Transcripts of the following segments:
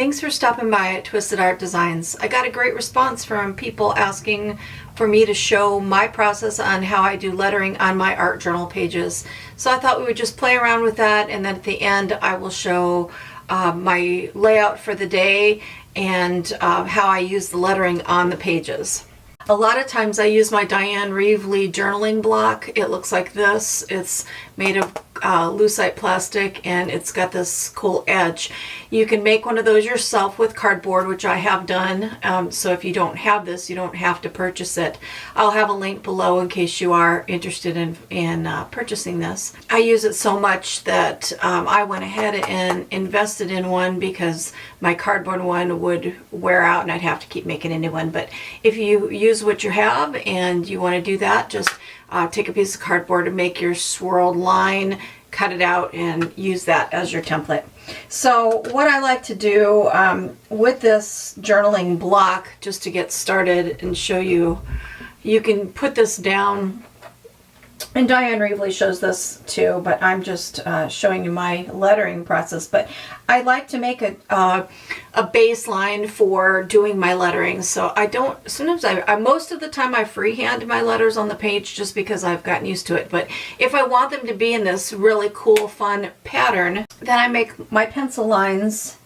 Thanks for stopping by at Twisted Art Designs. I got a great response from people asking for me to show my process on how I do lettering on my art journal pages. So I thought we would just play around with that, and then at the end I will show my layout for the day and how I use the lettering on the pages. A lot of times I use my Diane Reevely journaling block. It looks like this. It's made of lucite plastic and it's got this cool edge. You can make one of those yourself with cardboard, which I have done. So if you don't have this, you don't have to purchase it. I'll have a link below in case you are interested in purchasing this. I use it so much that I went ahead and invested in one because my cardboard one would wear out and I'd have to keep making a new one. But if you use what you have and you want to do that, just take a piece of cardboard and make your swirled line, cut it out, and use that as your template. So what I like to do with this journaling block, just to get started and show you, you can put this down, and Diane Reevely shows this too, but I'm just showing you my lettering process. But I like to make a baseline for doing my lettering. So I don't, sometimes most of the time I freehand my letters on the page just because I've gotten used to it. But if I want them to be in this really cool, fun pattern, then I make my pencil lines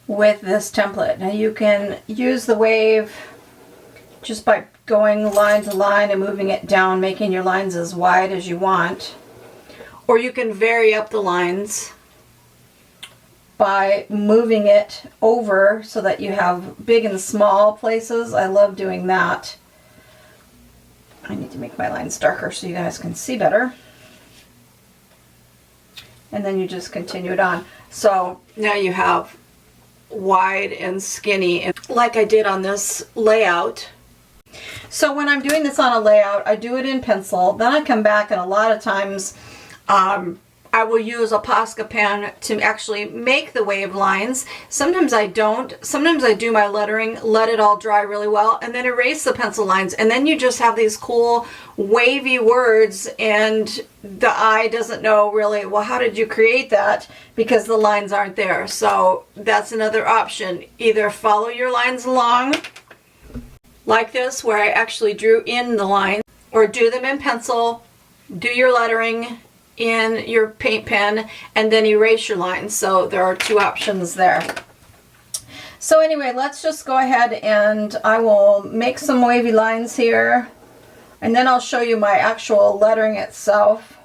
with this template. Now you can use the wave just by going line to line and moving it down, making your lines as wide as you want. Or you can vary up the lines by moving it over so that you have big and small places. I love doing that. I need to make my lines darker so you guys can see better. And then you just continue it on. So now you have wide and skinny, and like I did on this layout. So when I'm doing this on a layout, I do it in pencil. Then I come back, and a lot of times I will use a Posca pen to actually make the wave lines. Sometimes I don't. Sometimes I do my lettering, let it all dry really well, and then erase the pencil lines. And then you just have these cool wavy words, and the eye doesn't know really, well, how did you create that? Because the lines aren't there. So that's another option. Either follow your lines along, like this, where I actually drew in the line, or do them in pencil, do your lettering in your paint pen, and then erase your lines. So there are two options there. So anyway, let's just go ahead and I will make some wavy lines here, and then I'll show you my actual lettering itself,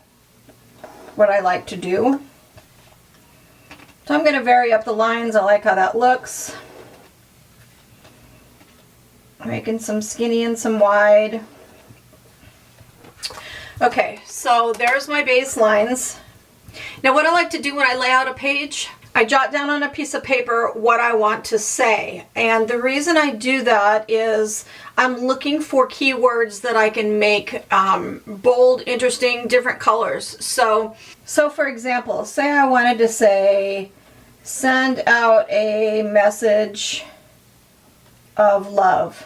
what I like to do. So I'm going to vary up the lines. I like how that looks. Making some skinny and some wide. Okay, so there's my base lines. Now what I like to do when I lay out a page, I jot down on a piece of paper what I want to say. And the reason I do that is I'm looking for keywords that I can make bold, interesting, different colors. So for example, say I wanted to say, send out a message of love.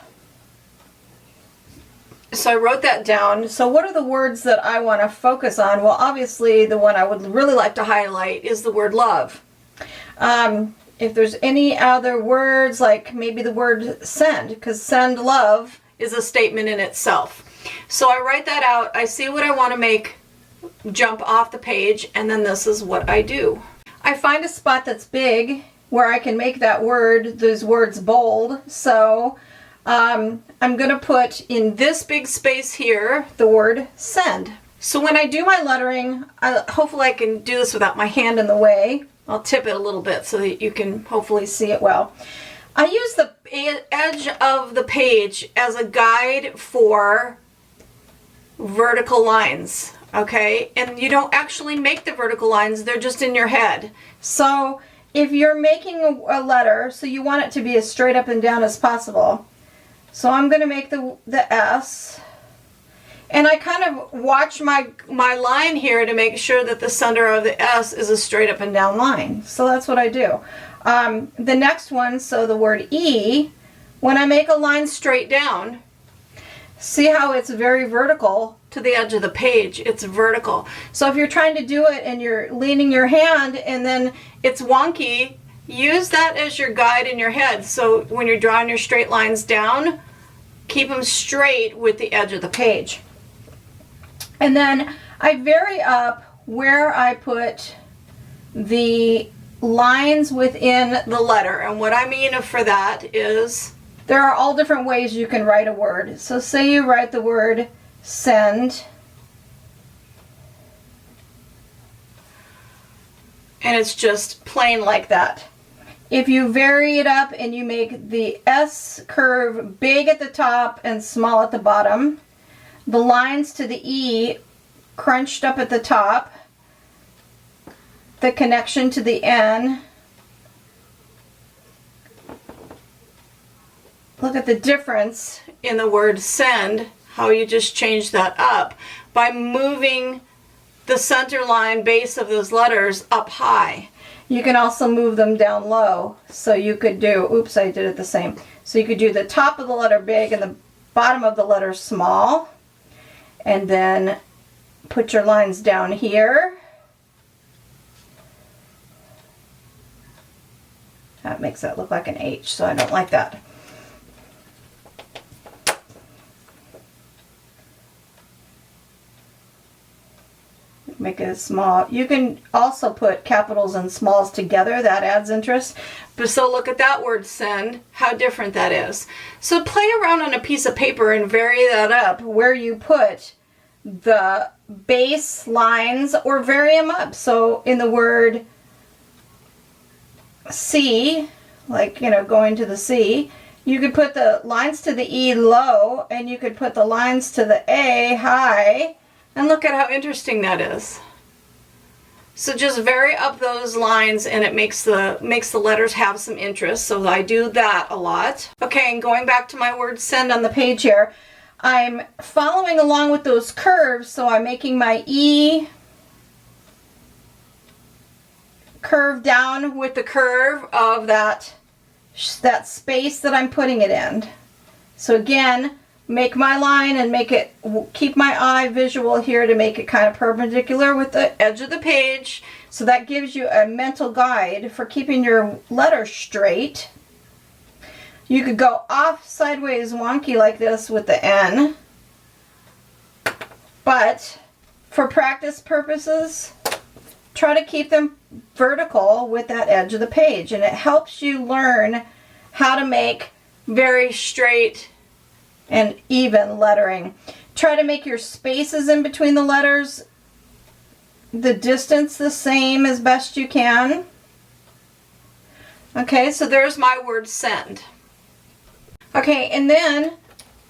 So I wrote that down. So what are the words that I want to focus on? Well, obviously the one I would really like to highlight is the word love. If there's any other words, like maybe the word send, because send love is a statement in itself. So I write that out, I see what I want to make jump off the page, and then this is what I do. I find a spot that's big where I can make that word, those words bold. So I'm going to put in this big space here the word send. So when I do my lettering, hopefully I can do this without my hand in the way. I'll tip it a little bit so that you can hopefully see it well. I use the edge of the page as a guide for vertical lines, okay? And you don't actually make the vertical lines, they're just in your head. So if you're making a letter, so you want it to be as straight up and down as possible. So I'm going to make the S, and I kind of watch my line here to make sure that the center of the S is a straight up and down line. So that's what I do. The next one, so the word E, when I make a line straight down, see how it's very vertical to the edge of the page. It's vertical. So if you're trying to do it and you're leaning your hand and then it's wonky, use that as your guide in your head. So when you're drawing your straight lines down, keep them straight with the edge of the page. And then I vary up where I put the lines within the letter. And what I mean for that is there are all different ways you can write a word. So say you write the word send, and it's just plain like that. If you vary it up and you make the S curve big at the top and small at the bottom, the lines to the E crunched up at the top, the connection to the N. Look at the difference in the word send, how you just change that up by moving the center line base of those letters up high. You can also move them down low. So you could do, oops, I did it the same. So you could do the top of the letter big and the bottom of the letter small. And then put your lines down here. That makes that look like an H, so I don't like that. Make it small. You can also put capitals and smalls together. That adds interest. But so look at that word send, how different that is. So play around on a piece of paper and vary that up where you put the base lines, or vary them up. So in the word C, like, you know, going to the C, you could put the lines to the E low, and you could put the lines to the A high. And look at how interesting that is. So just vary up those lines, and it makes the letters have some interest. So I do that a lot. Okay, and going back to my word send on the page here, I'm following along with those curves. So I'm making my E curve down with the curve of that space that I'm putting it in. So again, make my line and make it, keep my eye visual here to make it kind of perpendicular with the edge of the page. So that gives you a mental guide for keeping your letter straight. You could go off sideways wonky like this with the N, but for practice purposes, try to keep them vertical with that edge of the page, and it helps you learn how to make very straight and even lettering. Try to make your spaces in between the letters, the distance the same as best you can. Okay, so there's my word send. Okay, and then,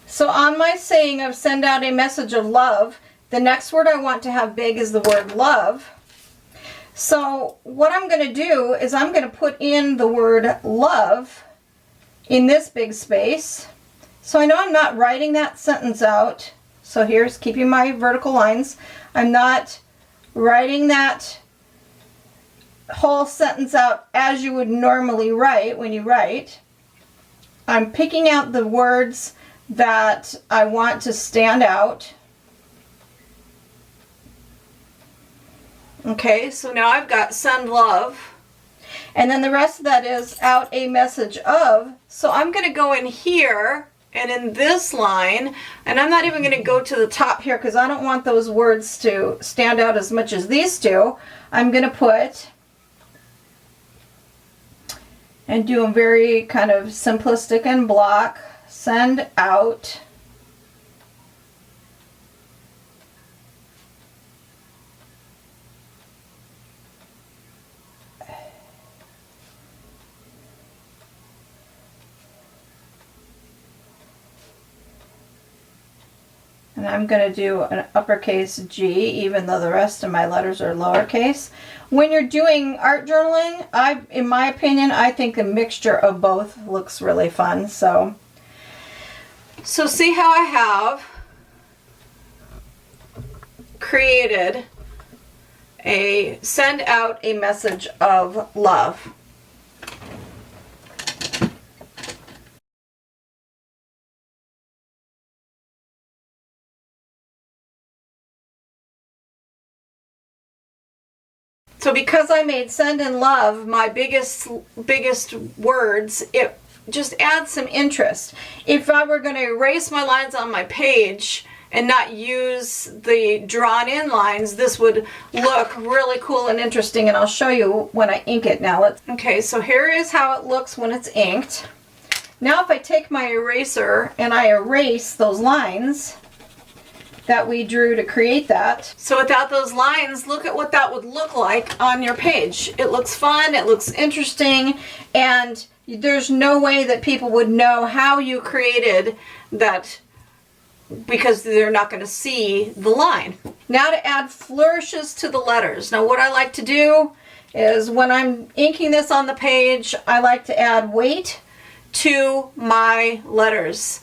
so on my saying of send out a message of love, the next word I want to have big is the word love. So what I'm going to do is I'm going to put in the word love in this big space. So I know I'm not writing that sentence out. So here's keeping my vertical lines. I'm not writing that whole sentence out as you would normally write when you write. I'm picking out the words that I want to stand out. Okay, so now I've got send love. And then the rest of that is out a message of. So I'm going to go in here and in this line, and I'm not even going to go to the top here because I don't want those words to stand out as much as these do. I'm going to put, and do them very kind of simplistic and block, send out. And I'm going to do an uppercase G, even though the rest of my letters are lowercase. When you're doing art journaling, in my opinion, I think a mixture of both looks really fun. So see how I have created a send out a message of love. So because I made send and love my biggest words, it just adds some interest. If I were going to erase my lines on my page and not use the drawn in lines, this would look really cool and interesting, and I'll show you when I ink it now. Okay, so here is how it looks when it's inked. Now if I take my eraser and I erase those lines that we drew to create that. So without those lines, look at what that would look like on your page. It looks fun, it looks interesting, and there's no way that people would know how you created that because they're not going to see the line. Now to add flourishes to the letters. Now what I like to do is when I'm inking this on the page, I like to add weight to my letters.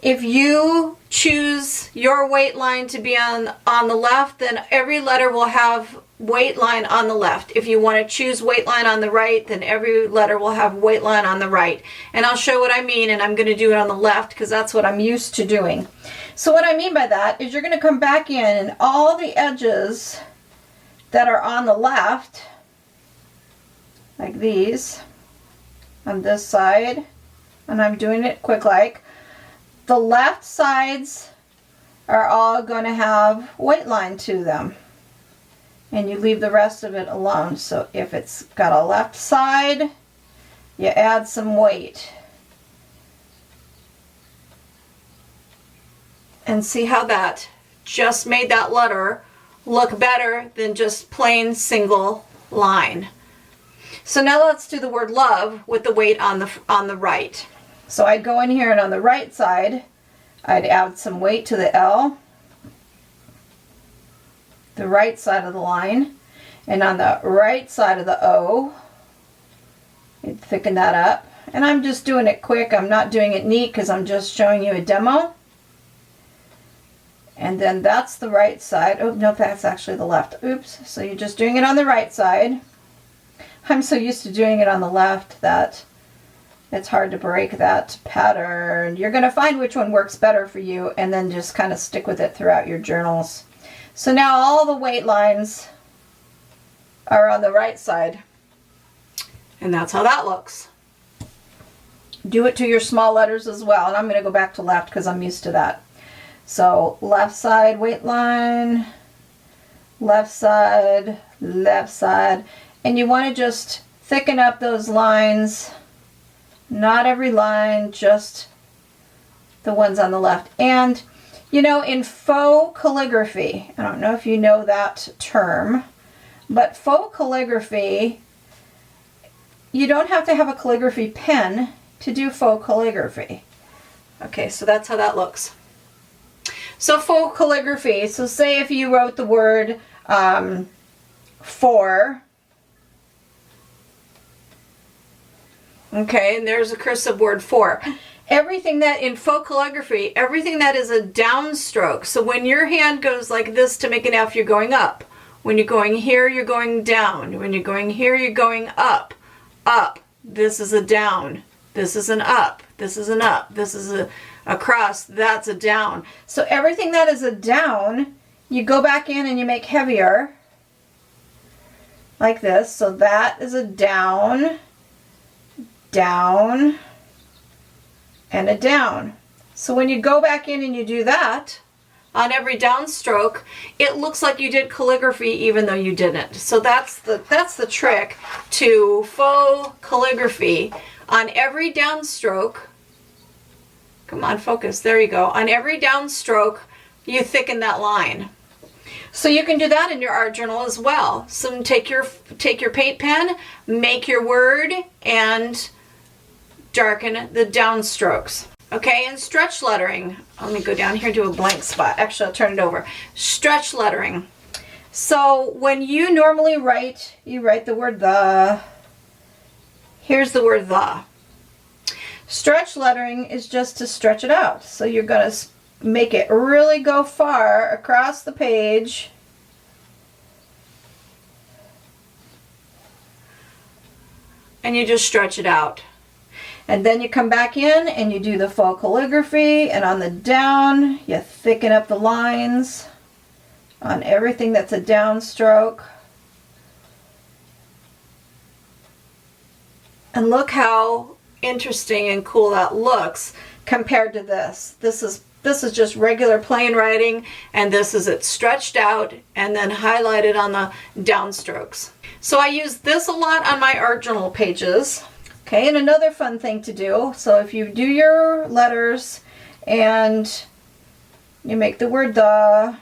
If you choose your weight line to be on the left, then every letter will have weight line on the left. If you want to choose weight line on the right, then every letter will have weight line on the right. And I'll show what I mean, and I'm going to do it on the left because that's what I'm used to doing. So what I mean by that is you're going to come back in and all the edges that are on the left, like these, on this side, and I'm doing it quick like, the left sides are all going to have weight line to them, and you leave the rest of it alone. So if it's got a left side, you add some weight. And see how that just made that letter look better than just plain single line. So now let's do the word love with the weight on the right. So I'd go in here and on the right side, I'd add some weight to the L, the right side of the line, and on the right side of the O, you'd thicken that up. And I'm just doing it quick. I'm not doing it neat because I'm just showing you a demo. And then that's the right side. Oh, no, that's actually the left. Oops. So you're just doing it on the right side. I'm so used to doing it on the left that it's hard to break that pattern. You're going to find which one works better for you and then just kind of stick with it throughout your journals. So now all the weight lines are on the right side. And that's how that looks. Do it to your small letters as well. And I'm going to go back to left because I'm used to that. So left side weight line, left side, and you want to just thicken up those lines. Not every line, just the ones on the left. And you know, in faux calligraphy, I don't know if you know that term, but faux calligraphy, you don't have to have a calligraphy pen to do faux calligraphy. Okay, so that's how that looks. So faux calligraphy, so say if you wrote the word for, okay, and there's a cursive word for. Everything that in faux calligraphy, everything that is a downstroke. So when your hand goes like this to make an F, you're going up. When you're going here, you're going down. When you're going here, you're going up, up. This is a down. This is an up. This is an up. This is a cross. That's a down. So everything that is a down, you go back in and you make heavier, like this. So that is a down, down, and a down. So when you go back in and you do that on every downstroke, it looks like you did calligraphy even though you didn't. So that's the trick to faux calligraphy. On every downstroke, come on, focus, there you go. On every downstroke, you thicken that line. So you can do that in your art journal as well. So take your paint pen, make your word, and darken the downstrokes. Okay, and stretch lettering. Let me go down here to a blank spot. Actually, I'll turn it over. Stretch lettering. So when you normally write, you write the word the. Here's the word the. Stretch lettering is just to stretch it out. So you're going to make it really go far across the page. And you just stretch it out. And then you come back in and you do the faux calligraphy, and on the down, you thicken up the lines on everything that's a downstroke. And look how interesting and cool that looks compared to this. This is just regular plain writing, and this is it stretched out and then highlighted on the downstrokes. So I use this a lot on my art journal pages. Okay, and another fun thing to do, so if you do your letters and you make the word the,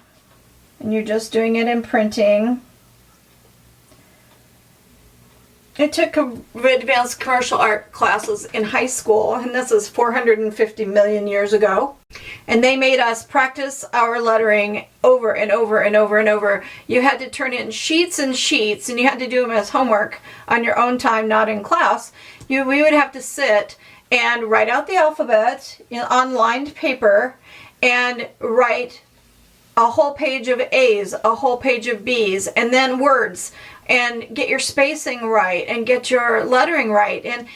and you're just doing it in printing. I took advanced commercial art classes in high school, and this is 450 million years ago. And they made us practice our lettering over and over and over and over. You had to turn in sheets and sheets, and you had to do them as homework on your own time, not in class. We would have to sit and write out the alphabet on lined paper and write a whole page of A's, a whole page of B's, and then words, and get your spacing right and get your lettering right. And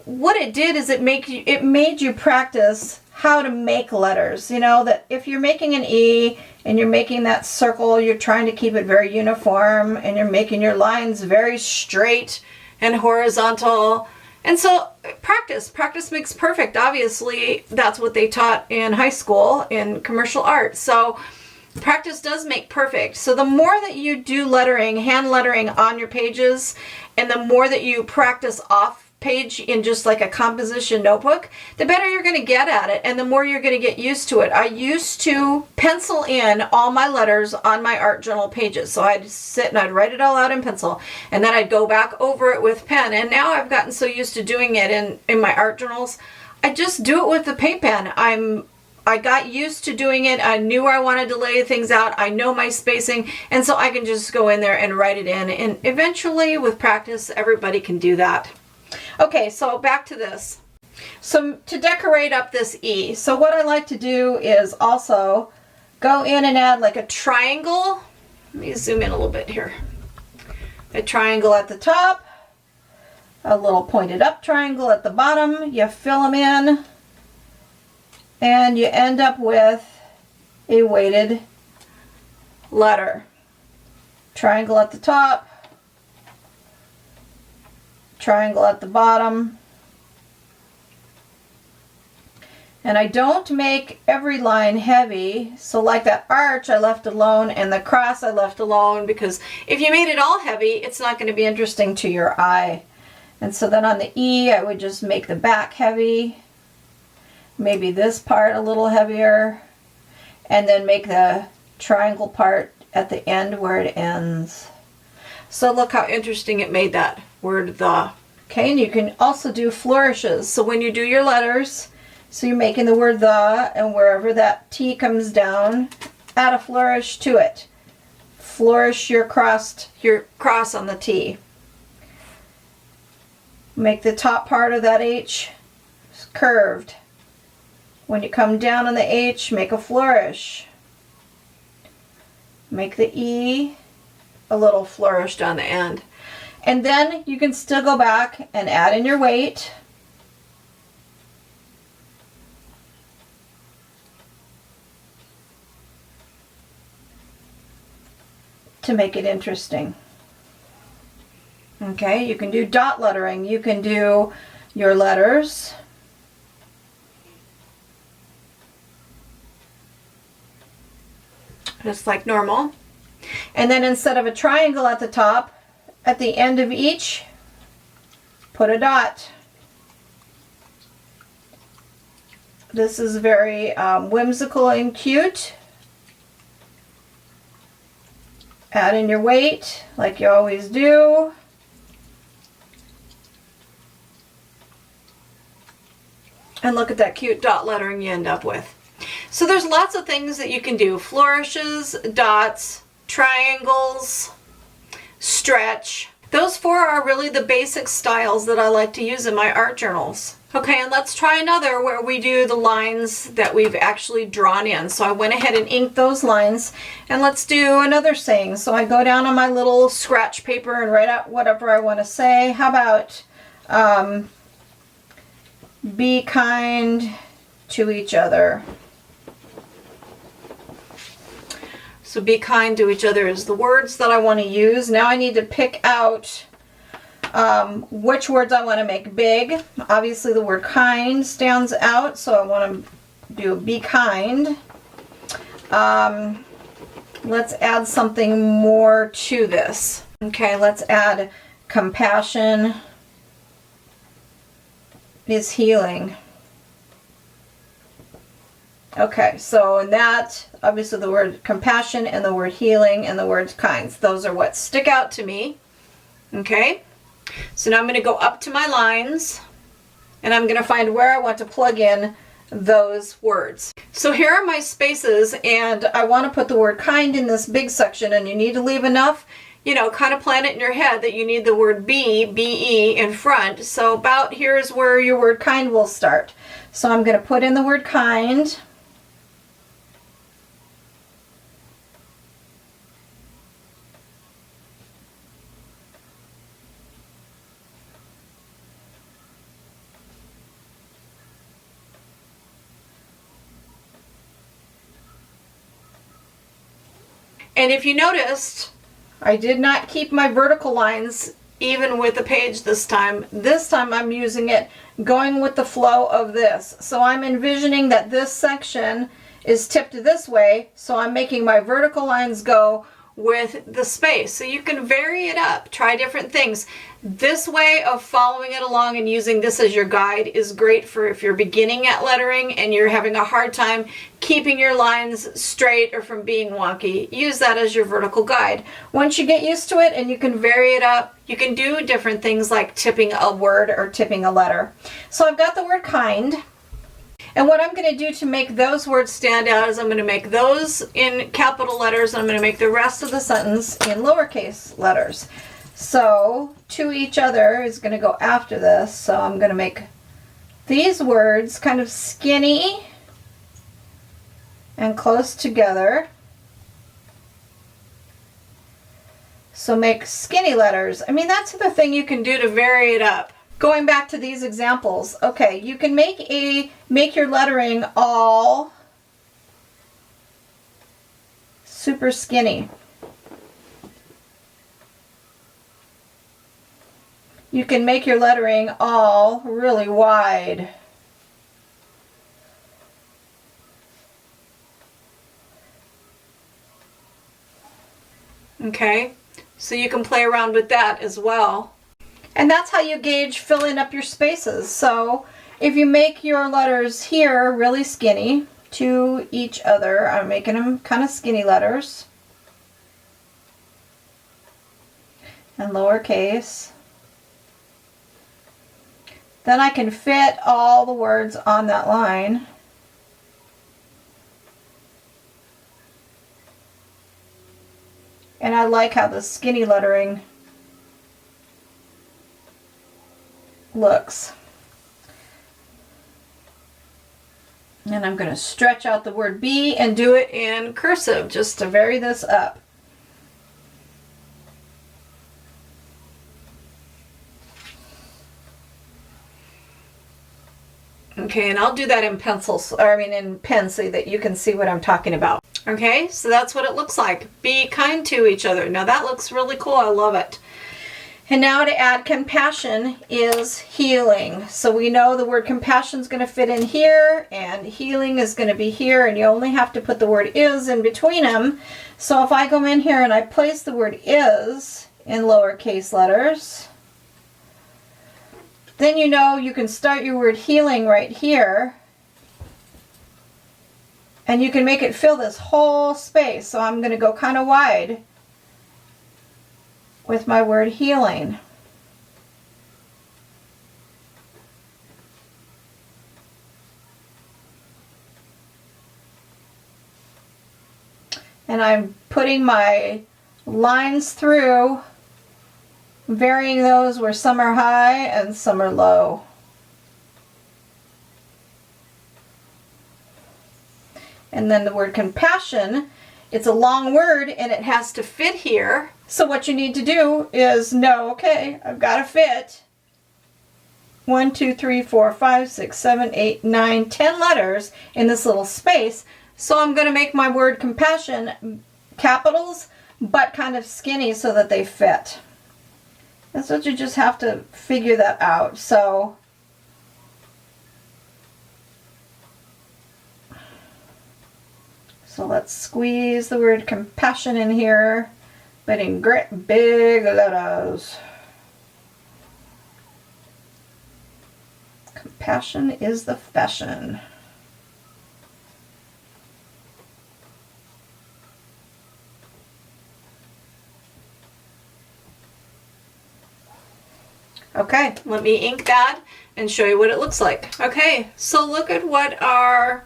what it did is it made you practice how to make letters. You know, that if you're making an E and you're making that circle, you're trying to keep it very uniform, and you're making your lines very straight and horizontal. And so practice makes perfect. Obviously, that's what they taught in high school in commercial art. So practice does make perfect. So the more that you do lettering, hand lettering on your pages, and the more that you practice off page in just like a composition notebook, the better you're going to get at it, and the more you're going to get used to it. I used to pencil in all my letters on my art journal pages. So I'd sit and I'd write it all out in pencil, and then I'd go back over it with pen. And now I've gotten so used to doing it in my art journals, I just do it with the paint pen. I got used to doing it. I knew where I wanted to lay things out. I know my spacing, and so I can just go in there and write it in. And eventually, with practice, everybody can do that. Okay, so back to this. So to decorate up this E, so what I like to do is also go in and add like a triangle. Let me zoom in a little bit here. A triangle at the top, a little pointed up triangle at the bottom. You fill them in, and you end up with a weighted letter. Triangle at the top, triangle at the bottom. And I don't make every line heavy, so like that arch I left alone, and the cross I left alone, because if you made it all heavy, it's not going to be interesting to your eye. And so then on the E, I would just make the back heavy, maybe this part a little heavier, and then make the triangle part at the end where it ends. So look how interesting it made that word the. Okay, and you can also do flourishes. So when you do your letters, so you're making the word the, and wherever that T comes down, add a flourish to it. Flourish your cross on the T. Make the top part of that H curved. When you come down on the H, make a flourish. Make the E a little flourished on the end. And then you can still go back and add in your weight. To make it interesting. Okay, you can do dot lettering. You can do your letters. Just like normal. And then instead of a triangle at the top, at the end of each, put a dot. This is very whimsical and cute. Add in your weight, like you always do. And look at that cute dot lettering you end up with. So there's lots of things that you can do. Flourishes, dots, triangles, stretch. Those four are really the basic styles that I like to use in my art journals. Okay, and let's try another where we do the lines that we've actually drawn in. So I went ahead and inked those lines, and let's do another saying. So I go down on my little scratch paper and write out whatever I want to say. How about be kind to each other. So be kind to each other is the words that I want to use. Now I need to pick out which words I want to make big. Obviously the word kind stands out, so I want to do be kind. Let's add something more to this. Okay, let's add compassion is healing. Okay, so in that, obviously the word compassion and the word healing and the word kind, those are what stick out to me. Okay, so now I'm going to go up to my lines and I'm going to find where I want to plug in those words. So here are my spaces, and I want to put the word kind in this big section, and you need to leave enough, you know, kind of plan it in your head that you need the word be in front. So about here's where your word kind will start. So I'm going to put in the word kind. And if you noticed, I did not keep my vertical lines even with the page this time. This time I'm using it going with the flow of this. So I'm envisioning that this section is tipped this way, so I'm making my vertical lines go with the space. So you can vary it up, try different things. This way of following it along and using this as your guide is great for if you're beginning at lettering and you're having a hard time keeping your lines straight or from being wonky. Use that as your vertical guide. Once you get used to it and you can vary it up, you can do different things like tipping a word or tipping a letter. So I've got the word kind. And what I'm going to do to make those words stand out is I'm going to make those in capital letters, and I'm going to make the rest of the sentence in lowercase letters. So to each other is going to go after this. So I'm going to make these words kind of skinny and close together. So make skinny letters. I mean, that's the thing you can do to vary it up. Going back to these examples, okay, you can make your lettering all super skinny. You can make your lettering all really wide. Okay, so you can play around with that as well. And that's how you gauge filling up your spaces. So if you make your letters here really skinny to each other, I'm making them kind of skinny letters. And lowercase. Then I can fit all the words on that line. And I like how the skinny lettering looks. And I'm going to stretch out the word be and do it in cursive just to vary this up. Okay, and I'll do that in pencil, in pen, so that you can see what I'm talking about. Okay, so that's what it looks like. Be kind to each other. Now that looks really cool. I love it. And now to add compassion is healing. So we know the word compassion is going to fit in here, and healing is going to be here, and you only have to put the word is in between them. So if I go in here and I place the word is in lowercase letters, then you know you can start your word healing right here, and you can make it fill this whole space. So I'm going to go kind of wide with my word healing. And I'm putting my lines through, varying those where some are high and some are low. And then the word compassion, it's a long word and it has to fit here. So what you need to do is know, okay, I've got to fit 1, 2, 3, 4, 5, 6, 7, 8, 9, 10 letters in this little space. So I'm going to make my word compassion capitals, but kind of skinny so that they fit. That's what you just have to figure that out. So let's squeeze the word compassion in here, but in great big letters. Compassion is the fashion. Okay, let me ink that and show you what it looks like. Okay, so look at what our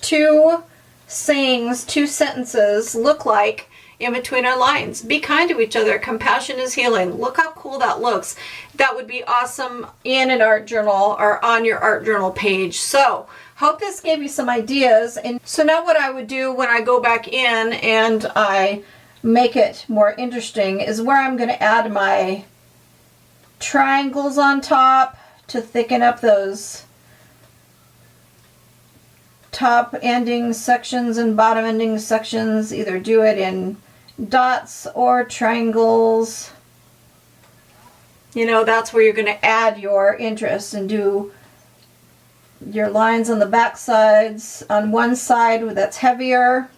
two sayings, two sentences look like in between our lines. Be kind to each other. Compassion is healing. Look how cool that looks. That would be awesome in an art journal or on your art journal page. So, hope this gave you some ideas. And so now what I would do when I go back in and I make it more interesting is where I'm going to add my triangles on top to thicken up those top ending sections and bottom ending sections. Either do it in dots or triangles. You know, that's where you're going to add your interest and do your lines on the back sides. On one side that's heavier,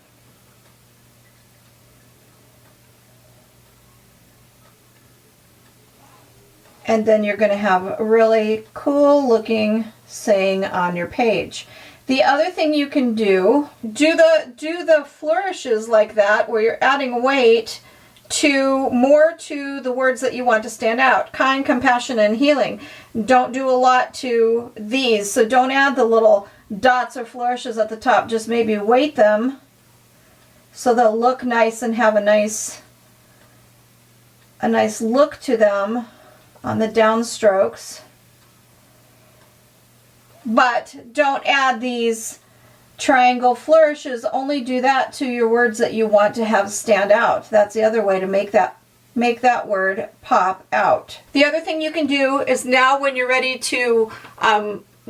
and then you're going to have a really cool looking saying on your page. The other thing you can do the flourishes like that, where you're adding weight to more to the words that you want to stand out. Kind, compassion, and healing. Don't do a lot to these, so don't add the little dots or flourishes at the top. Just maybe weight them so they'll look nice and have a nice look to them on the downstrokes. But don't add these triangle flourishes. Only do that to your words that you want to have stand out. That's the other way to make that word pop out. The other thing you can do is, now when you're ready to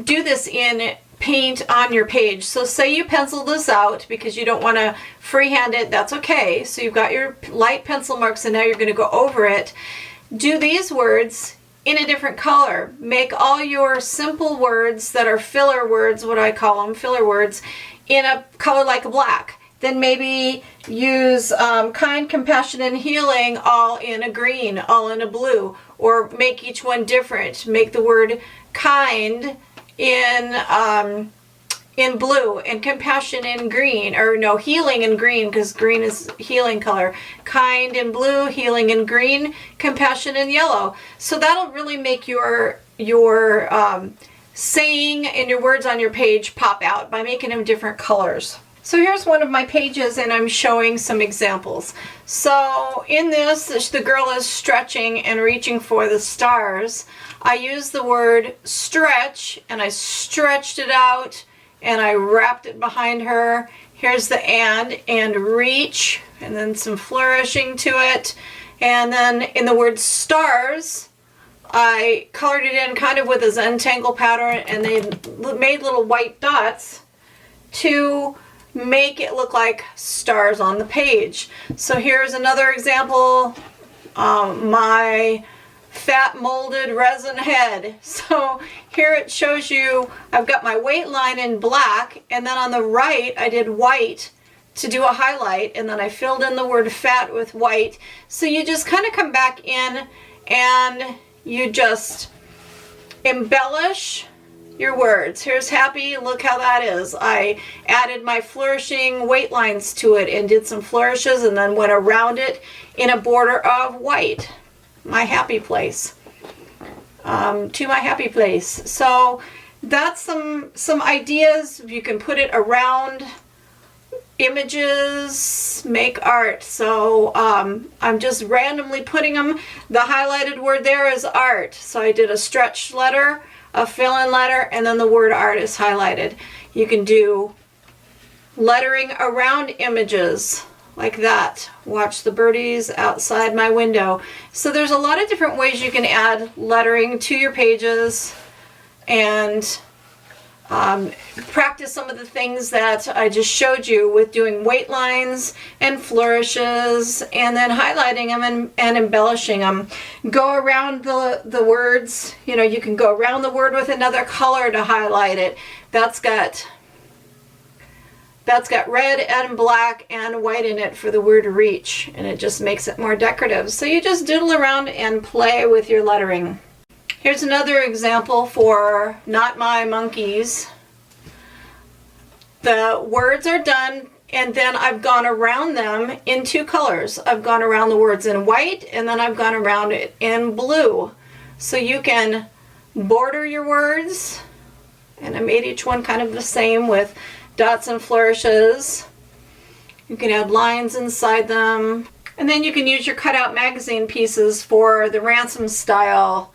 do this in paint on your page. So say you pencil this out because you don't want to freehand it. That's okay. So you've got your light pencil marks and now you're going to go over it. Do these words in a different color. Make all your simple words that are filler words, what I call them, filler words, in a color like a black. Then maybe use kind, compassion, and healing all in a green, all in a blue, or make each one different. Make the word kind in blue and compassion in green, or no, healing in green, because green is healing color. Kind in blue, healing in green, compassion in yellow. So that'll really make your saying and your words on your page pop out by making them different colors. So here's one of my pages and I'm showing some examples. So in this, the girl is stretching and reaching for the stars. I used the word stretch and I stretched it out and I wrapped it behind her. Here's the and reach, and then some flourishing to it. And then in the word stars, I colored it in kind of with a Zentangle pattern, and they made little white dots to make it look like stars on the page. So here's another example, my fat molded resin head. So here it shows you I've got my weight line in black, and then on the right I did white to do a highlight, and then I filled in the word fat with white. So you just kind of come back in and you just embellish your words. Here's happy, look how that is. I added my flourishing weight lines to it and did some flourishes and then went around it in a border of white. My happy place. To my happy place. So that's some ideas. You can put it around images, make art. So I'm just randomly putting them. The highlighted word there is art. So I did a stretched letter, a fill-in letter, and then the word art is highlighted. You can do lettering around images like that. Watch the birdies outside my window. So there's a lot of different ways you can add lettering to your pages, and practice some of the things that I just showed you with doing weight lines and flourishes, and then highlighting them and embellishing them. Go around the words. You know, you can go around the word with another color to highlight it. That's got red and black and white in it for the word reach, and it just makes it more decorative. So you just doodle around and play with your lettering. Here's another example for Not My Monkeys. The words are done, and then I've gone around them in two colors. I've gone around the words in white, and then I've gone around it in blue. So you can border your words, and I made each one kind of the same with dots and flourishes. You can add lines inside them. And then you can use your cutout magazine pieces for the ransom style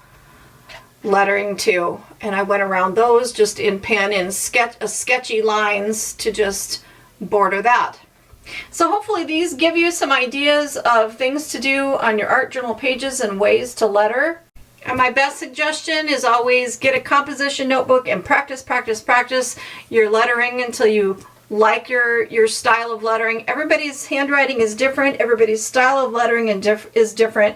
lettering too. And I went around those just in pen and sketchy lines to just border that. So hopefully these give you some ideas of things to do on your art journal pages and ways to letter. And my best suggestion is always get a composition notebook and practice your lettering until you like your style of lettering. Everybody's handwriting is different. Everybody's style of lettering is different.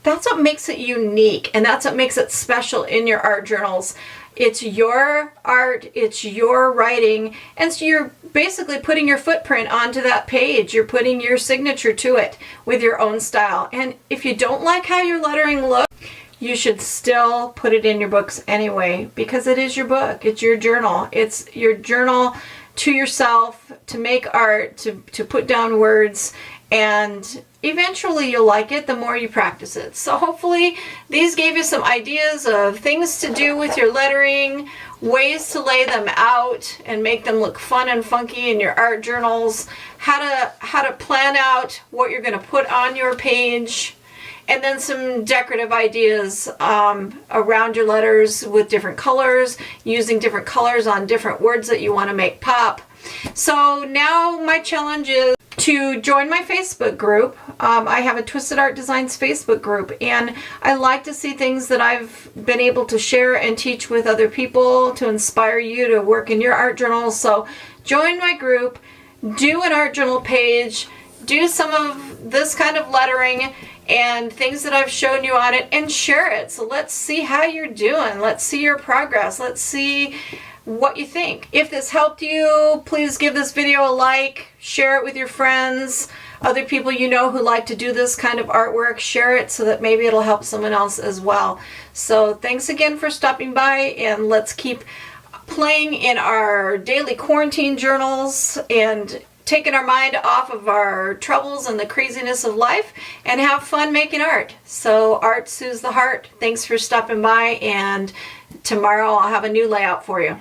That's what makes it unique, and that's what makes it special in your art journals. It's your art, it's your writing, and so you're basically putting your footprint onto that page. You're putting your signature to it with your own style. And if you don't like how your lettering looks, you should still put it in your books anyway, because it is your book. It's your journal. It's your journal to yourself, to make art, to put down words, and eventually you'll like it the more you practice it. So hopefully these gave you some ideas of things to do with your lettering, ways to lay them out and make them look fun and funky in your art journals, how to plan out what you're going to put on your page, and then some decorative ideas around your letters with different colors, using different colors on different words that you want to make pop. So now my challenge is to join my Facebook group. I have a Twisted Art Designs Facebook group, and I like to see things that I've been able to share and teach with other people to inspire you to work in your art journals. So join my group, do an art journal page, do some of this kind of lettering and things that I've shown you on it, and share it. So let's see how you're doing. Let's see your progress. Let's see what you think. If this helped you, please give this video a like, share it with your friends, other people you know who like to do this kind of artwork. Share it so that maybe it'll help someone else as well. So thanks again for stopping by, and let's keep playing in our daily quarantine journals and taking our mind off of our troubles and the craziness of life, and have fun making art. So art soothes the heart. Thanks for stopping by, and tomorrow I'll have a new layout for you.